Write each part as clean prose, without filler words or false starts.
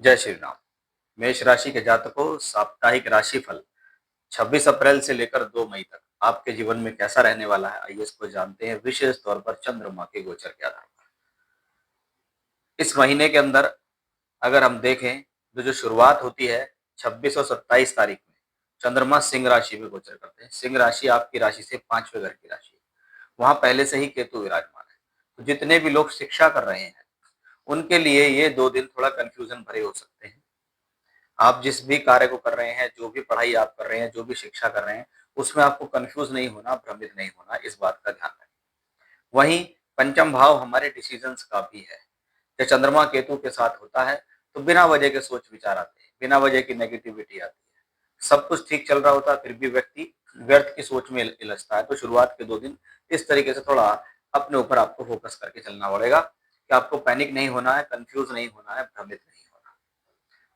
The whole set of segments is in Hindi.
जय श्री राम। मेष राशि के जातकों, साप्ताहिक राशिफल 26 अप्रैल से लेकर 2 मई तक आपके जीवन में कैसा रहने वाला है, आइए इसको जानते हैं। विशेष तौर पर चंद्रमा के गोचर के आधार पर इस महीने के अंदर अगर हम देखें तो जो शुरुआत होती है 26 और 27 तारीख में चंद्रमा सिंह राशि में गोचर करते हैं। सिंह राशि आपकी राशि से 5वें घर की राशि है। वहां पहले से ही केतु विराजमान है। तो जितने भी लोग शिक्षा कर रहे हैं उनके लिए ये 2 दिन थोड़ा कंफ्यूजन भरे हो सकते हैं। आप जिस भी कार्य को कर रहे हैं, जो भी पढ़ाई आप कर रहे हैं, जो भी शिक्षा कर रहे हैं, उसमें आपको कंफ्यूज नहीं होना, भ्रमित नहीं होना, इस बात का ध्यान रखें। वहीं पंचम भाव हमारे डिसीजंस का भी है। जब चंद्रमा केतु के साथ होता है तो बिना वजह के सोच विचार आते हैं, बिना वजह की नेगेटिविटी आती है। सब कुछ ठीक चल रहा होता है फिर भी व्यक्ति व्यर्थ की सोच में इलझता है। तो शुरुआत के 2 दिन इस तरीके से थोड़ा अपने ऊपर आपको फोकस करके चलना पड़ेगा कि आपको पैनिक नहीं होना है, कंफ्यूज नहीं होना है, भ्रमित नहीं होना।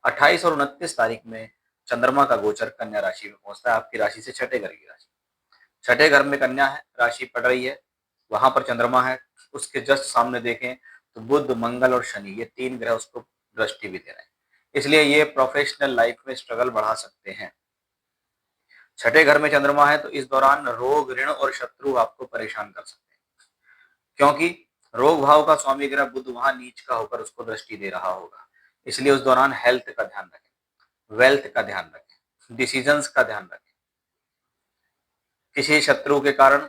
28 और 29 तारीख में चंद्रमा का गोचर कन्या राशि में पहुंचता है, आपकी राशि से छठे घर की राशि। छठे घर में कन्या है, राशि पड़ रही है, वहां पर चंद्रमा है। उसके जस्ट सामने देखें तो बुध, मंगल और शनि, ये 3 ग्रह उसको दृष्टि भी दे रहे हैं। इसलिए ये प्रोफेशनल लाइफ में स्ट्रगल बढ़ा सकते हैं। छठे घर में चंद्रमा है तो इस दौरान रोग, ऋण और शत्रु आपको परेशान कर सकते हैं, क्योंकि रोग भाव का स्वामी ग्रह बुध वहां नीच का होकर उसको दृष्टि दे रहा होगा। इसलिए उस दौरान हेल्थ का ध्यान रखें, वेल्थ का ध्यान रखें, डिसीजंस का ध्यान रखें। किसी शत्रु के कारण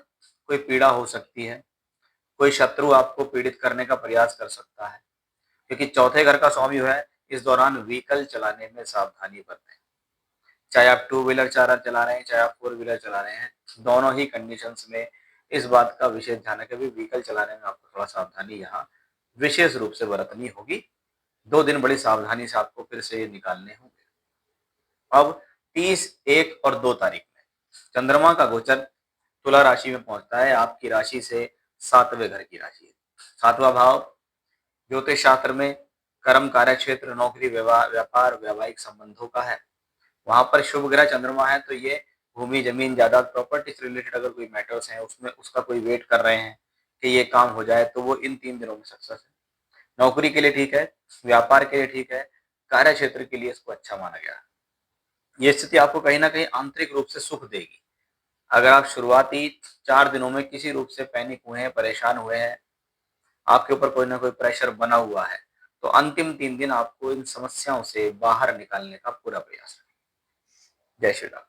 कोई पीड़ा हो सकती है, कोई शत्रु आपको पीड़ित करने का प्रयास कर सकता है, क्योंकि चौथे घर का स्वामी जो है इस दौरान व्हीकल चलाने में सावधानी बरतें। चाहे आप टू व्हीलर चला रहे हैं, चाहे आप फोर व्हीलर चला रहे हैं, दोनों ही कंडीशंस में इस बात का विशेष ध्यान है कि व्हीकल चलाने में आपको थोड़ा सावधानी यहाँ विशेष रूप से बरतनी होगी। 2 दिन बड़ी सावधानी से आपको फिर से ये निकालने होंगे। अब 30, 1 और 2 तारीख में चंद्रमा का गोचर तुला राशि में पहुंचता है, आपकी राशि से 7वें घर की राशि है। 7वां भाव ज्योतिष शास्त्र में कर्म, कार्य क्षेत्र, नौकरी, व्यापार, वैवाहिक संबंधों का है। वहां पर शुभ ग्रह चंद्रमा है तो ये भूमि, जमीन, जायदाद, प्रॉपर्टी से रिलेटेड अगर कोई मैटर्स हैं उसमें उसका कोई वेट कर रहे हैं कि ये काम हो जाए तो वो इन 3 दिनों में सक्सेस है। नौकरी के लिए ठीक है, व्यापार के लिए ठीक है, कार्य क्षेत्र के लिए इसको अच्छा माना गया है। ये स्थिति आपको कहीं ना कहीं आंतरिक रूप से सुख देगी। अगर आप शुरुआती 4 दिनों में किसी रूप से पैनिक हुए हैं, परेशान हुए हैं, आपके ऊपर कोई ना कोई प्रेशर बना हुआ है, तो अंतिम 3 दिन आपको इन समस्याओं से बाहर निकालने का पूरा प्रयास करें। जय श्री राम।